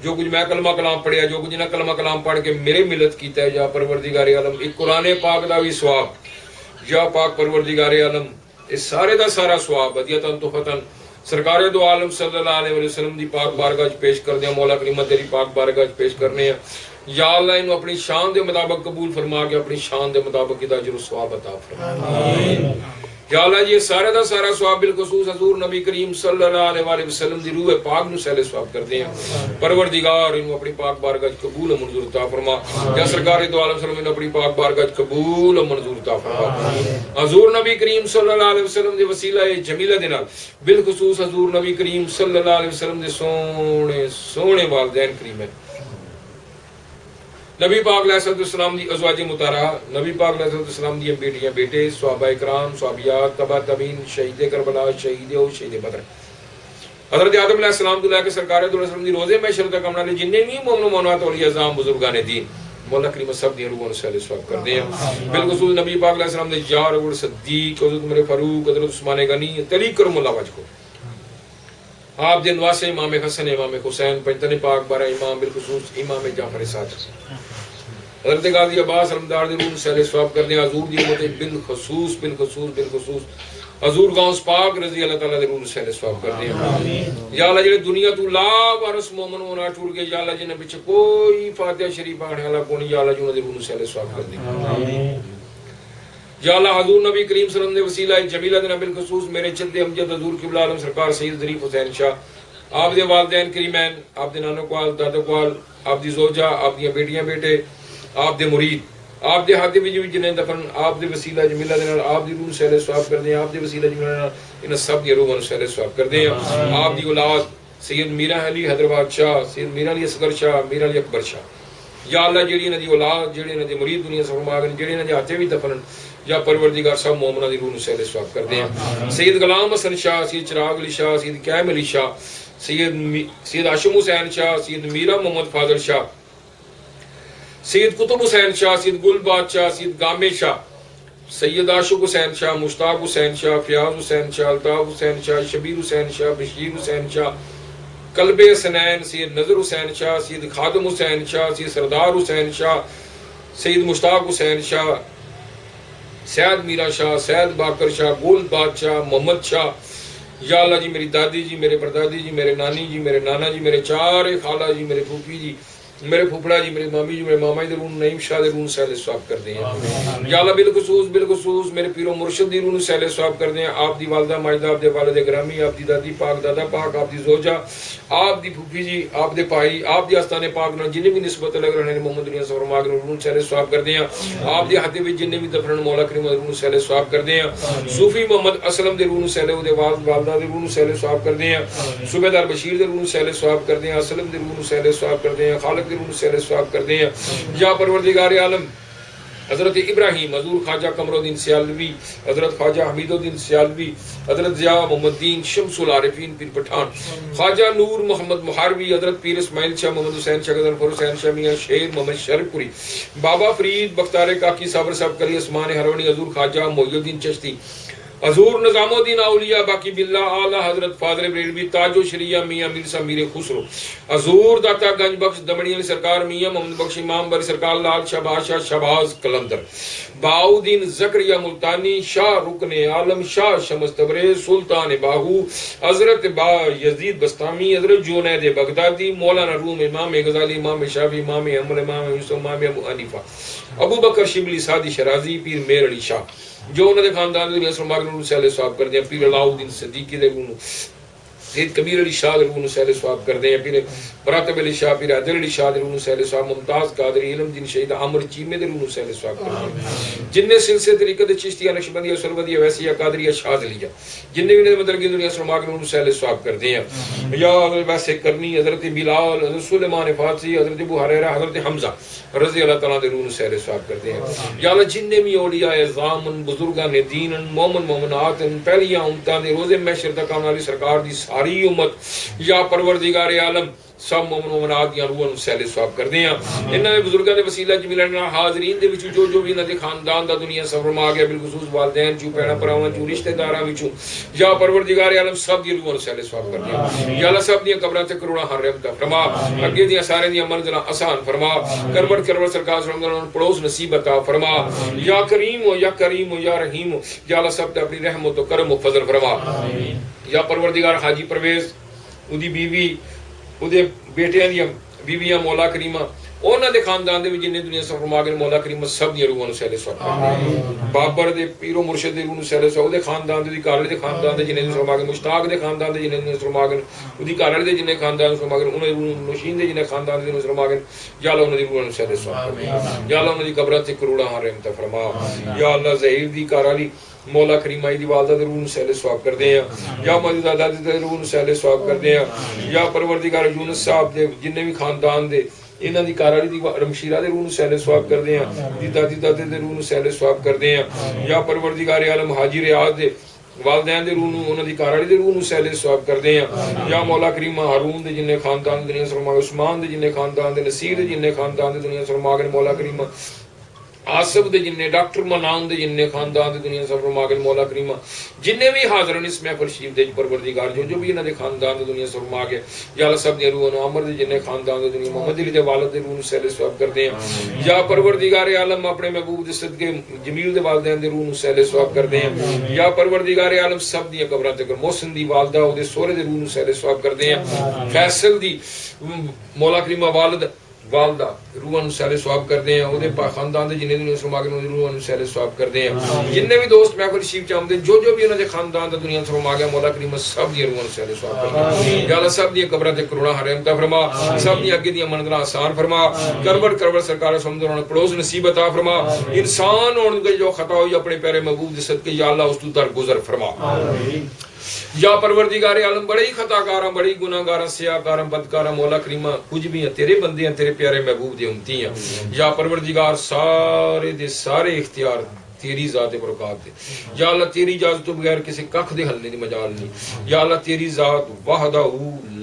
جو کچھ میں کلمہ کلام پڑھیا جو کچھ نہ کلمہ کلام پڑھ کے میرے ملت کیتا ہے یا پروردگار عالم ایک قرآن پاک دا بھی ثواب یا پاک پروردگار عالم اس سارے دا سارا ثواب ہدیتاً تحفتاً سرکار دو عالم صلی اللہ علیہ وسلم دی پاک بارگاہ پیش کر دیا مولا کریم تیری پاک بارگاہ پیش کرنے ہیں یا اللہ انہوں اپنی شان دے مطابق قبول فرما کے اپنی شان دے مطابق اجر و ثواب عطا فرما یا اللہ یہ سارے دا سارا ثواب بالخصوص حضور نبی کریم صلی اللہ علیہ وسلم دی روح پاک نو سہل ثواب کرتے ہیں پروردگار انہوں اپنی پاک بارگاہ قبول و منظور عطا فرما یا سرکار دو عالم صلی اللہ علیہ وسلم اپنی پاک بارگاہ قبول و منظور عطا فرما حضور نبی کریم صلی اللہ علیہ وسلم دے وسیلہ جمیلہ دے نال بالخصوص حضور نبی کریم صلی اللہ علیہ وسلم دے سونے والدین کریم ہیں نبی پاک علیہ السلام دی ازواج مطہرہ نبی پاک علیہ السلام دی بیٹیاں بیٹے صحابہ اکرام صحابیات تبع تابعین شہید کربلا شہید اور شہید بدر حضرت آدم علیہ السلام تو لے کے سرکار دو علیہ السلام دی روزے محشر تک ہم نے جننے بھی مومن و مومنات اولیاء اعظام بزرگان دین مولا کریم سب دی روحوں سے ثواب کر دیں بالخصوص نبی پاک علیہ السلام دے یار اور صدیق حضرت عمر فاروق حضرت عثمان غنی علی کرم اللہ وجہ کو آپ دے نواسے امام حسن امام حسین پنجتن پاک بارہ امام بالخصوص امام جعفر صادق حضرت غازی عباس علمدار دی روح سے ثواب کر دیں حضور دی امت بالخصوص حضور غوث پاک رضی اللہ تعالیٰ دی روح سے ثواب کر دیں یا اللہ جڑے دنیا تو لا وارث مومن ہونا ٹوٹ گئے یا اللہ جنہیں پیچھے کوئی فاتحہ شریف پڑھنے والا کون یا اللہ جنہیں دی روح سے ثواب کر دیں یا اللہ حضور نبی کریم صلی اللہ علیہ وسلم وسیلہ جمیلہ دینا بالخصوص میرے جد امجد حضور قبلہ عالم سرکار سید ظریف حسین شاہ آپ دے والدین کریمین آپ دے نانو کوال دادو کوال آپ دی زوجہ آپ دی بیٹیاں بیٹے آپ دے مرید آپ دے حادی بھی جنہیں دفن آپ دے وسیلہ جمیلہ دینا آپ دی روح سہل ثواب کر دیں آپ دے وسیلہ جمیلہ دینا انہیں سب دی روح سہل ثواب کر دیں آپ دی اولاد سید میرا علی حیدرآباد شاہ سید میرا علی اصغر شاہ میرا علی اکبر شاہ یا اللہ جڑی انہاں دی اولاد جڑے انہاں دے مرید دنیا فرما گئے جڑے انہاں دے ہاتھے بھی دفن یا پروردگار سب مومناں دی روح نو سہل ثواب کردے ہیں سید غلام حسن شاہ سید چراغ علی شاہ سید قائم علی شاہ سید ہاشم حسین شاہ سید میرا محمد فاضل شاہ سید قطب حسین شاہ سید گل بادشاہ سید گامے شاہ سید عاشق حسین شاہ مشتاق حسین شاہ فیاض حسین شاہ الطاف حسین شاہ شبیر حسین شاہ بشیر حسین شاہ قلب حسنین سید نظر حسین شاہ سید خادم حسین شاہ سید سردار حسین شاہ سید مشتاق حسین شاہ سید میرا شاہ سید باقر شاہ گول بادشاہ محمد شاہ یا اللہ جی میری دادی جی میرے پردادی جی میرے نانی جی میرے نانا جی میرے چارے خالہ جی میرے پھوپھی جی میرے پھوپڑا جی میرے مامی جی میرے ماما جی درون نعیم شاہ درون سہل ثواب کر دیں یا اللہ بالخصوص میرے پیر و مرشد دی درون سہل ثواب کر دیں آپ دی والدہ ماجدہ آپ دے والد گرامی آپ دی دادی پاک دادا پاک آپ دی زوجہ آپ دی پھوپھی جی آپ دے بھائی آپ دی آستانے پاک نال جنہیں بھی نسبت لگ رہے ہیں محمد دنیا سفر ماگ درون سہل ثواب کر دیں آپ دی ہاتھے وچ جنہیں بھی دفن مولا کریم درون سہل ثواب کر دیں صوفی محمد اسلم درون سہل دے والدہ درون سہل ثواب کر دیں صوبیدار بشیر درون سہل ثواب کر دیں اسلم درون سہل ثواب کر دیں خالق درون سہل ثواب کر دیں یا پروردگار عالم حضرت ابراہیم حضور خواجہ قمر الدین سیالوی حضرت خواجہ حمید الدین سیالوی حضرت ضیاء محمد دین شمس العارفین پیر پٹھان خواجہ نور محمد محاربی حضرت پیر اسماعیل شاہ محمد حسین شاہ غضنفر حسین شاہ میاں شیر محمد شرف پوری بابا فرید بختار کاکی صابر صاحب کلی عثمان ہرونی حضور خواجہ محی الدین چشتی حضور نظام الدین اولیاء باقی باللہ اعلی حضرت فاضل بریلوی تاج و شریعہ میاں مرزا میر خسرو حضور داتا گنج بخش دمڑی علی سرکار میاں محمد بخش امام بری سرکار لال شاہ بادشاہ شہباز قلندر باؤدین زکریا ملتانی شاہ رکن عالم شاہ شمس تبریز سلطان باہو حضرت با یزید بستامی حضرت جنید بغدادی مولانا روم امام غزالی امام شافعی امام احمد امام یوسف امام ابو حنیفہ ابو بکر شبلی سادی شرازی پیر میر علی شاہ جو انہوں نے خاندان دنیا سرماغ نے سہل ثواب کر دیا پیر علاؤدین صدیقی دے انہوں سید کبیر علی شاہ دے انہوں سہل ثواب کر دیا پیر براتب علی شاہ پیر حیدر علی شاہ دے انہوں سہل ثواب ممتاز قادری علم دین شہید عمر چیمے دے انہوں سہل ثواب کر دیا جنہیں سلسلے طریقہ دے چشتیہ نقشبندیہ سرودیہ ویسیہ قادریہ شاذلیہ جنہیں بھی مدرگی دنیا سرماغ نے انہوں سہل ثواب کر دیا یا ویسے کرنی حضرت بلال حضرت سلیمان فارسی حضرت ابو ہریرہ حضرت حمزہ رضی اللہ تعالیٰ دے انہوں سہل ثواب کر دیا یا اللہ جنہیں بھی اولیاء اعظام بزرگان دین مومن مومنات پہلیاں امتاں دے روزے محشر تک آنے والی سرکار دی ساری امت یا پروردگار عالم سب مومن مومنات یا روحاں نوں سہل ثواب کر دیں انہاں دے بزرگاں دے وسیلہ چ ملن حاضرین دے وچوں جو بھی انہاں دے خاندان دا دنیا سفر ما گیا بالخصوص والدین چوں بھیڑاں بھراواں چوں رشتہ داراں وچوں یا پروردگار عالم سب دی روحاں نوں سہل ثواب کر دیں یا اللہ سب دی قبراں تے کروڑاں ہر رحمت فرما اگے دی سارے دی منزلاں آسان فرما کربٹ سرکار صلی اللہ علیہ وسلم پڑوس نصیب عطا فرما یا کریم ہو یا کریم ہو یا رحیم ہو یا اللہ سب تے اپنی رحمت و کرم و فضل فرما یا پروردگار حاجی پرویز اودی بیوی اودے بیٹیاں دی بیویاں مولا کریمہ انہاں دے خاندان دے وچ جنہیں دنیا سفر ما گئے مولا کریم سب دی روحاں نوں سہل ثواب کر بابر دے پیر و مرشد دے روح نوں سہل ثواب دے خاندان دے کارل دے خاندان دے جنہیں سفر ما گئے مشتاق دے خاندان دے جنہیں سفر ما گئے اودی کارل دے جنہیں خاندان سفر ما گئے انہاں دے نوشین دے جنہیں خاندان دے سفر ما گئے یا اللہ انہاں دی روحاں نوں سہل ثواب کر یا اللہ انہاں دی قبراں تے کروڑاں رحمت فرما یا اللہ ظہیر دی کارالی مولا کریمہ دی والدہ دے روح نوں سہل ثواب کر دیں یا موجودہ دادی دے روح نوں سہل ثواب کر دیں یا پروردگار یونس صاحب دے جنہیں بھی خاندان دے انہاں دی کارالی دی رمشیرہ دے روح نوں سہل ثواب کر دیں دی دادی دادے دے روح نوں سہل ثواب کر دیں یا پروردگار عالم حاجی ریاض دے والدین دے روح نوں انہاں دی کارالی دے روح نوں سہل ثواب کر دیں یا مولا کریمہ ہارون دے جنہیں خاندان دے دنیا سرما عثمان دے جنہیں خاندان دے نصیر دے جنہیں خاندان دے دنیا سرما مولا کریمہ آصف دے جنہیں ڈاکٹر منان دے جنہیں خاندان دے دنیا سفر ماگن مولا کریمہ جنہیں بھی حاضرن اس محفل شریف دے پروردگار جو بھی انہاں دے خاندان دے دنیا سفر ماگے یا اللہ سب دی روح عمر دے جنہیں خاندان دے دنیا محمد علی دے والد دے روح سہل ثواب کر دیں یا پروردگار عالم اپنے محبوب دے صدقے جمیل دے والدین دے روح سہل ثواب کر دیں یا پروردگار عالم سب دی قبراں تے محسن دی والدہ او دے سورے دے روح سہل ثواب کر دیں فیصل دی مولا کریمہ والدہ روحاں سہل ثواب کر دیں او دے خاندان دے جنہیں دنیا سرما گئے روحاں سہل ثواب کر دیں جنہیں بھی دوست محفل شریف چاہم دے جو بھی انہاں دے خاندان دے دنیا سرما گیا مولا کریم سب دی روحاں سہل ثواب کر دیں یا اللہ سب دی قبراں تے کروڑاں رحمت فرما سب دی اگے دی منزلاں آسان فرما کربٹ سرکار سمجھ انہاں پڑوس نصیب عطا فرما انسان ہون دے جو خطا ہوئی اپنے پیارے محبوب دے صدقے یا اللہ اس تو در گزر فرما یا پروردگار عالم بڑے ہی خطاکاراں بڑی گناہگاراں سیاہکاراں بدکاراں مولا کریمہ کچھ بھی ہیں تیرے بندے ہیں تیرے پیارے محبوب دے امتی ہیں یا پروردگار سارے دے سارے اختیار تیری ذات برکات دے یا اللہ تیری اجازت تو بغیر کسی ککھ دے حلنے دی مجال نہیں یا اللہ تیری ذات وحدہ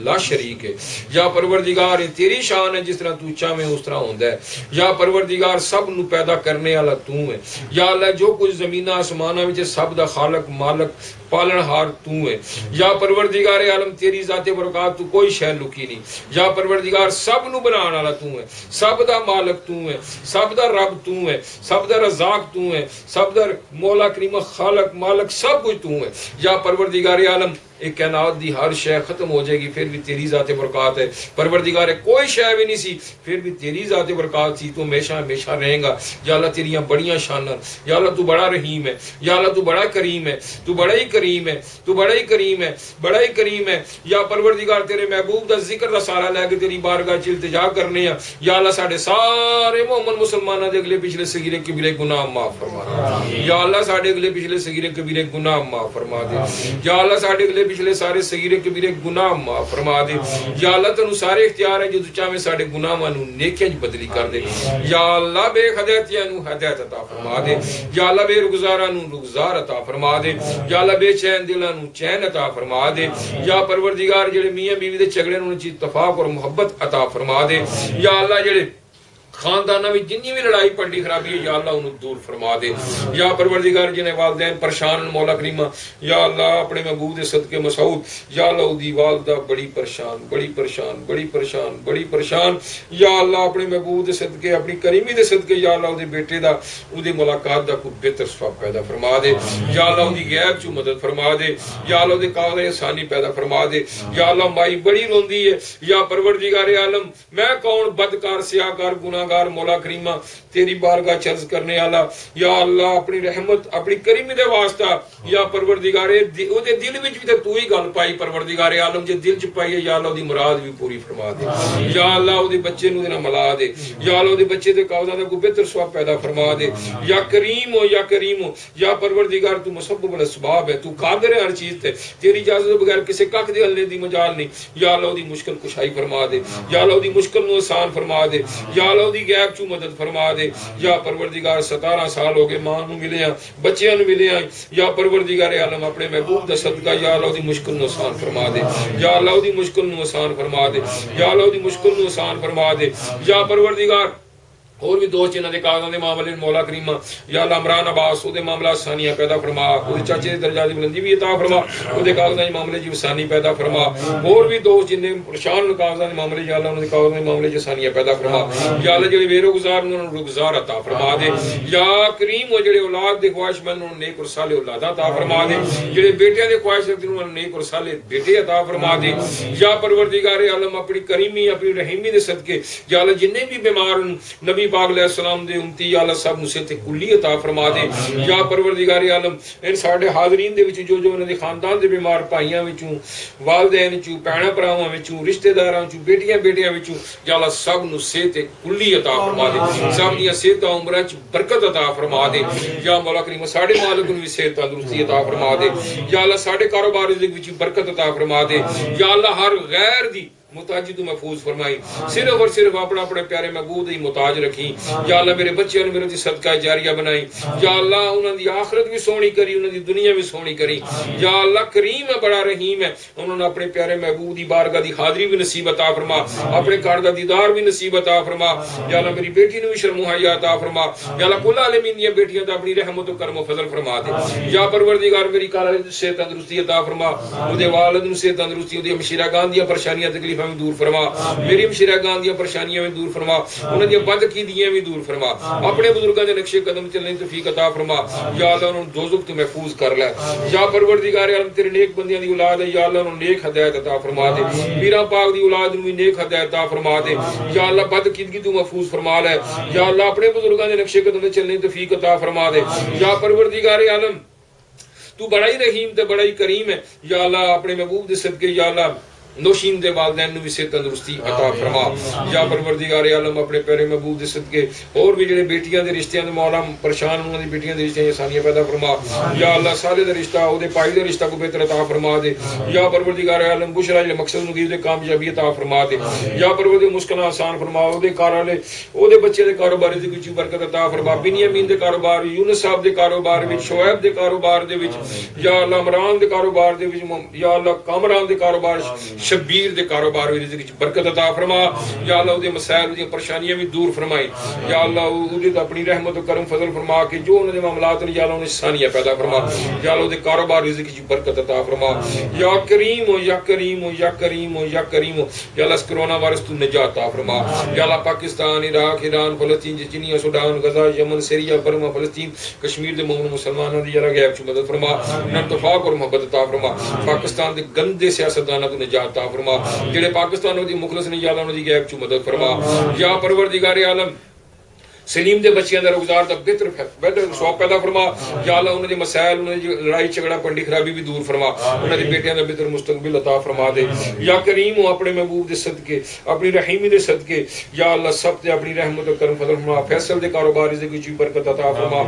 لا شریک ہے یا پروردگار تیری شان ہے جس طرح تو چاہے اس طرح ہوندا ہے یا پروردگار سب نو پیدا کرنے والا تو ہے یا اللہ جو کچھ زمین آسماناں وچ سب دا خالق مالک پالن ہار تو ہے یا پروردگار عالم تیری ذات برکات تو کوئی شے لکی نہیں یا پروردگار سب نو بنان والا تو ہے سب دا مالک تو ہے سب دا رب تو ہے سب دا رزاق تو ہے سب دا مولا کریم خالق مالک سب کچھ تو ہے یا پروردگار عالم ایک کائنات دی ہر شے ختم ہو جائے گی پھر بھی تیری ذات برکات ہے پروردگار کوئی شے بھی نہیں سی پھر بھی تیری ذات برکات سی تو ہمیشہ ہمیشہ رہیں گا یا اللہ تیریاں بڑیاں شاناں یا اللہ تو بڑا رحیم ہے یا اللہ تو بڑا کریم ہے تو بڑا ہی کریم ہے تو بڑا ہی کریم ہے بڑا ہی کریم ہے یا پروردگار تیرے محبوب دا ذکر دا سارا لے کے تیری بارگاہ چ التجا کرنے ہیں یا اللہ ساڈے سارے مومن مسلماناں دے اگلے پچھلے صغیرے کبیرے گناہ معاف فرما یا اللہ ساڈے اگلے پچھلے صغیرے کبیرے گناہ معاف فرما دے یا اللہ ساڈے اگلے پچھلے سارے صغیرے کبیرے گناہ معاف فرما دے یا اللہ تینوں سارے اختیار ہے جو تو چاہے ساڈے گناہاں نوں نیکیاں وچ بدلی کر دے یا اللہ بے ہدایتیاں نوں ہدایت عطا فرما دے یا اللہ بے رگزاراں نوں رگزار عطا فرما دے یا اللہ بے چین دلاں نوں چین عطا فرما دے یا پروردگار جڑے میاں بیوی دے جھگڑے نوں اتفاق اور محبت عطا فرما دے یا اللہ جڑے خاندانہ میں جنی بھی لڑائی پڑی خرابی ہے یا اللہ انہوں دور فرما دے یا پروردگار جنہیں والدین پریشان مولا کریمہ یا اللہ اپنے محبوب دے صدقے مسعود یا اللہ دی والدہ بڑی پریشان بڑی پریشان بڑی پریشان بڑی پریشان یا اللہ اپنے محبوب دے صدقے اپنی کریمی دے صدقے یا اللہ دے بیٹے دا دی ملاقات دا کوئی بہتر ثواب پیدا فرما دے یا اللہ دی غیب چو مدد فرما دے یا اللہ دے کاغذ آسانی پیدا فرما دے یا اللہ مائی بڑی روندی ہے یا پروردگار عالم میں کون بدکار سیاہکار گناہگار مولا کریمہ تیری بارگاہ چرز کرنے والا یا اللہ اپنی رحمت اپنی کریمی دے واسطہ یا پروردگار او دے دل وچ بھی تے تو ہی گل پائی پروردگار عالم جے دل چ پائی ہے یا اللہ دی مراد بھی پوری فرما دے یا اللہ او دے بچے نوں دے ملا دے یا اللہ او دے بچے دے کاغذاں دا کوئی بہتر ثواب پیدا فرما دے یا کریم ہو یا کریم ہو یا پروردگار تو مسبب الاسباب ہے تو قادر ہے ہر چیز تے تیری اجازت بغیر کسی ککھ دے حل دی مجال نہیں یا اللہ دی مشکل کشائی فرما دے یا اللہ دی مشکل نو آسان فرما دے یا اللہ دی غیب چو مدد فرما دے یا پروردگار 17 سال ہو گئے ماں نو ملے ہیں بچیاں نو ملے ہیں یا پروردگار عالم اپنے محبوب دا صدقہ یا اللہ دی مشکل نو آسان فرما دے یا اللہ دی مشکل نو آسان فرما دے یا اللہ دی مشکل نو آسان فرما دے یا پروردگار اور بھی دوست جنہاں دے کاغذاں دے معاملے مولا کریمہ یا اللہ عمران عباس او دے معاملہ آسانیاں پیدا فرما او دے چاچے دے درجات دی بلندی بھی عطا فرما او دے کاغذاں دے معاملے دی آسانی پیدا فرما اور بھی دوست جنہیں پریشان کاغذاں دے معاملے یا اللہ انہاں دے کاغذاں دے معاملے دی آسانیاں پیدا فرما یا اللہ جڑے بے روزگار انہاں نوں روزگار عطا فرما دے یا کریم او جڑے اولاد دے خواہش مند انہاں نیک اور صالح اولاد عطا فرما دے جڑے بیٹیاں دے خواہش رکھدے انہاں نوں نیک اور صالح بیٹے عطا فرما دے یا پروردگار عالم اپنی کریمی اپنی رحیمی دے صدقے یا اللہ جنہیں بھی بیمار نبی پاک علیہ السلام دے امتی یا اللہ سب نصیحت کلی عطا فرما دے یا پروردگار عالم ان ساڈے حاضرین دے وچ جو انہاں دے خاندان دے بیمار بھائیاں وچوں والدین وچوں بہناں بھراواں وچوں رشتہ داراں وچوں بیٹیاں بیٹیاں وچوں یا اللہ سب نصیحت کلی عطا فرما دے سب دی صحت عمراں وچ برکت عطا فرما دے یا مولا کریم ساڈے مالک نوں بھی صحت تندرستی عطا فرما دے یا اللہ ساڈے کاروبار رزق وچ برکت عطا فرما دے یا اللہ ہر غیر دی محتاجی تو محفوظ فرمائی صرف اور صرف اپنا اپنے پیارے محبوب ہی محتاج رکھی یا اللہ میرے بچیاں نے میرے دی صدقہ جاریہ بنائی یا اللہ انہاں دی آخرت بھی سونی کری انہاں دی دنیا بھی سونی کری یا اللہ کریم ہے بڑا رحیم ہے انہوں نے اپنے پیارے محبوب دی بارگاہ دی حاضری بھی نصیب عطا فرما اپنے گھر دا دیدار بھی نصیب عطا فرما یا اللہ میری بیٹی نے بھی شرم و حیا عطا فرما یا اللہ کل عالمین دی بیٹیاں تے اپنی رحمت و کرم و فضل فرما دے یا پروردگار میری کالے سے تندرستی عطا فرما او دے والد نوں سے تندرستی او دی ہمشیرہ گان دی پریشانیاں تکلیفاں میں دور فرما میری ہمشیرہ گان دی پریشانیاں میں دور فرما انہاں دی بدعقیدگیاں بھی دور فرما اپنے بزرگاں دے نقشے قدم چلنے توفیق عطا فرما یا اللہ انہاں دوزخ تو محفوظ کر لے یا پروردگار عالم تیرے نیک بندیاں دی اولاد ہے یا اللہ انہاں نیک ہدایت عطا فرما دے میرا پاک دی اولاد نوں نیک ہدایت عطا فرما دے یا اللہ بدعقیدگی تو محفوظ فرما لے یا اللہ اپنے بزرگاں دے نقشے قدم چلنے توفیق عطا فرما دے یا پروردگار عالم تو بڑا ہی رحیم تے بڑا ہی کریم ہے یا اللہ اپنے محبوب دے صدقے یا اللہ نوشین دے والدین نو بھی صحت تندرستی عطا فرما یا پروردگار عالم اپنے پیارے محبوب دے صدقے اور بھی جڑے بیٹیاں دے رشتیاں دے مولا پریشان انہاں دی بیٹیاں دے رشتے آسانیاں پیدا فرما یا اللہ سارے دا رشتہ او دے پائی دے رشتہ کو بہتر عطا فرما دے یا پروردگار عالم بشرا جڑے مقصد نو دے کامیابی عطا فرما دے یا پروردگار مشکلاں آسان فرما او دے کار والے او دے بچے دے کاروبار دی کچھ برکت عطا فرما بنیامین دے کاروبار یونس صاحب دے کاروبار وچ شعیب دے کاروبار دے وچ یا اللہ عمران دے کاروبار دے وچ یا اللہ کامران دے کاروبار شبیر دے کاروبار وچ برکت عطا فرما یا اللہ دے مسائل دی پریشانیاں بھی دور فرمائی یا اللہ دے اپنی رحمت و کرم فضل فرما کے جو انہاں دے معاملات نے یا اللہ انہیں آسانیاں پیدا فرما یا اللہ دے کاروبار رزق کی برکت عطا فرما یا کریم ہو یا کریم ہو یا کریم ہو یا کریم ہو یا اللہ اس کرونا وائرس تو نجات عطا فرما یا اللہ پاکستان عراق ایران فلسطین چچنیا سوڈان غزہ یمن سیریا برما فلسطین کشمیر دے مومن مسلماناں دی یا اللہ غیب چ مدد فرما انہاں اتفاق اور محبت عطا فرما پاکستان دے گندے سیاستداناں تو نجات عطا فرما جڑے پاکستان دی مخلص نے یا اللہ انہاں دی غیب چ مدد فرما یا پروردگار عالم سلیم دے بچیاں دا روزگار دا بہتر شوق پیدا فرما یا اللہ انہاں دے مسائل انہاں دی لڑائی جھگڑا پنڈی خرابی بھی دور فرما انہاں دی بیٹیاں دا بہتر مستقبل عطا فرما دے یا کریم ہو اپنے محبوب دے صدقے اپنی رحیمی دے صدقے یا اللہ سب تے اپنی رحمت و کرم فضل فرما فیصل دے کاروبار دی کچھ برکت عطا فرما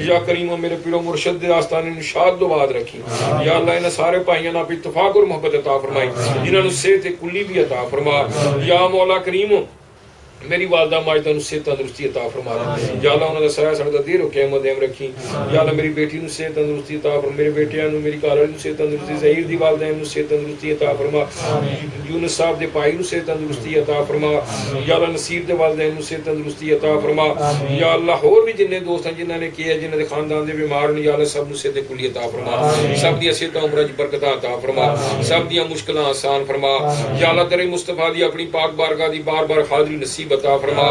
یا کریم ہو میرے پیرو مرشد دے آستانے نو شاد و باد رکھی یا اللہ انہاں سارے بھائیاں نال اتفاق اور محبت عطا فرمائی جنہاں نو صحت کلی بھی عطا فرما یا مولا کریم ہو میری والدہ ماجدہ نو صحت تندرستی عطا فرما یا اللہ انہاں دا سایہ ساڈے تے دیر ہو قیامت دیم رکھی یا اللہ میری بیٹی نو صحت تندرستی عطا فرما میرے بیٹیاں نو میری گھر والی نو صحت تندرستی ظہیر دی والدین نو صحت تندرستی عطا فرما یونس صاحب دے بھائی نو صحت تندرستی عطا فرما یا اللہ نصیر دے والدین نو صحت تندرستی عطا فرما یا اللہ اور بھی جننے دوست ہیں جنہاں نے کیا جنہاں دے خاندان دے بیمار نے یا اللہ سب نو صحت کلی عطا فرما سب دی صحت عمرہ دی برکت عطا فرما سب دی مشکلاں آسان فرما یا اللہ تیرے مصطفی دی اپنی پاک بارگاہ دی بار بار حاضری نصیب عطا فرما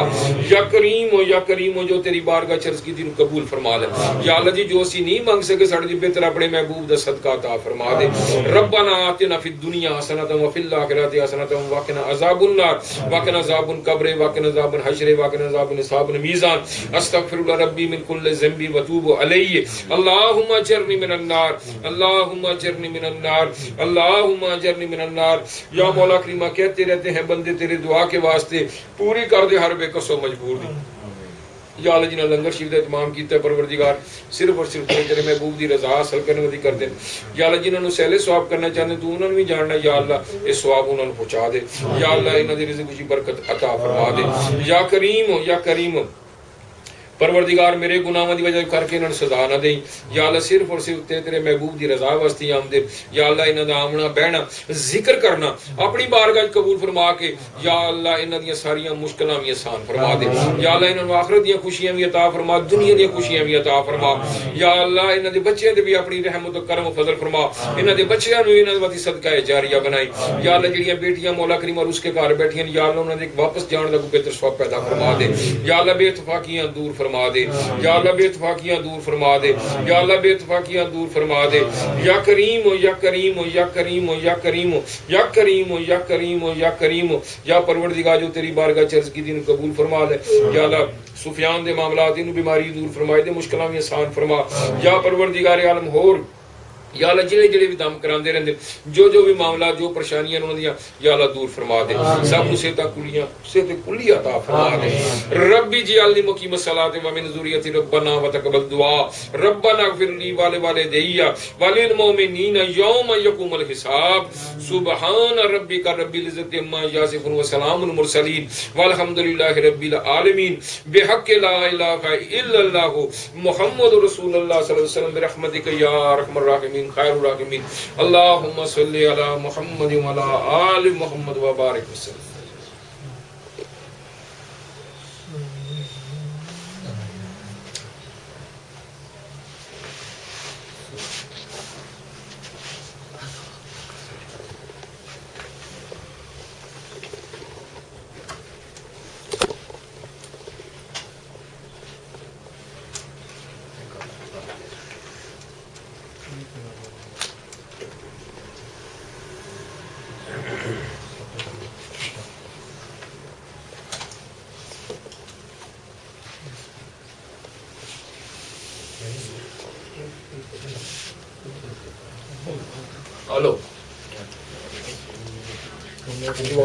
یا کریم ہو جو تیری بارگاہ چرز کی دین قبول فرما لے یا اللہ جی جو اسی نہیں مانگ سکے ساڈے دی بہتر اپنے محبوب دا صدقہ عطا فرما دے ربنا آتنا فی الدنیا حسنۃ وفی الآخرۃ حسنۃ وقنا عذاب النار وقنا عذاب القبر وقنا عذاب الحشر وقنا عذاب حساب المیزان استغفر اللہ ربی من کل ذنب وتوب علیہ اللهم اجرنی من النار اللهم اجرنی من النار اللهم اجرنی من النار یا مولا کریم کہتے رہتے ہیں بندے تیرے دعا کے واسطے پوری کر دے ہر بے کسو مجبور دی یا اللہ جنہاں لنگر شریف دا اہتمام کیتا ہے پروردگار صرف اور صرف تیرے محبوب دی رضا حاصل کرنے دی کر دے یا اللہ جنہاں نو سہلے ثواب کرنا چاہتے تو انہاں نو بھی جاننا یا اللہ اس ثواب انہاں نو پہنچا دے یا اللہ انہاں دی رزق کی برکت عطا فرما دے یا کریم پروردگار میرے گناہوں دی وجہ کر کے انہاں سزا نہ دیں یا اللہ صرف اور صرف تیرے محبوب دی رضا واسطے آمدے یا اللہ انہاں دا آمنا بہنا ذکر کرنا اپنی بارگاہ قبول فرما کے یا اللہ انہاں دی ساری مشکلاں بھی آسان فرما دے یا اللہ انہاں نوں آخرت دی خوشیاں بھی عطا فرما دنیا دی خوشیاں بھی عطا فرما یا اللہ انہاں دے بچیاں دے بھی اپنی رحمت و کرم و فضل فرما انہاں دے بچیاں نوں انہاں دی صدقہ جاریہ بنائی یا اللہ جڑیاں بیٹیاں مولا کریم اور اس کے گھر بیٹھیاں یا اللہ انہاں دے واپس جان دا کوئی بہتر ثواب پیدا فرما دے یا اللہ بے اتفاقیاں دور فرما دے یا اللہ بے اتفاقیاں دور فرما دے یا اللہ بے اتفاقیاں دور فرما دے یا کریم ہو یا کریم ہو یا کریم ہو یا کریم ہو یا کریم ہو یا کریم ہو یا کریم ہو یا پروردگار جو تیری بارگاہ چرز کی دین قبول فرما لے یا اللہ سفیان دے معاملات انہوں بیماری دور فرمائے دے مشکلیں بھی آسان فرما یا پروردگار عالم ہور یا اللہ جڑے جڑے بھی دم کراندے رہندے جو بھی معاملات جو پریشانیاں انہاں دیاں یا اللہ دور فرما دے سب کو صحت کلی عطا فرما دے ربی جعلنی مقیم الصلاۃ و من ذریتی ربنا وتقبل دعاء ربنا اغفر لی ولوالدی وللمؤمنین یوم یقوم الحساب سبحان ربک رب العزۃ عما یصفون وسلام المرسلین والحمد للہ رب العالمین بحق لا الہ الا اللہ محمد رسول اللہ صلی اللہ علیہ وسلم برحمتک یا ارحم الراحمین خیر الراحمین اللہم صلی علی محمد وعلی آل محمد وبارک وسلم.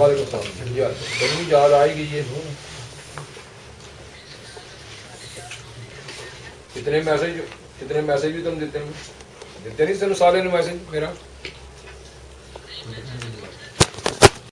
وعلیکم السلام یار تمہیں یاد آئے گی یہ کتنے میسج بھی تم دیتے ہیں دیتے نہیں تین سالے نے میسج میرا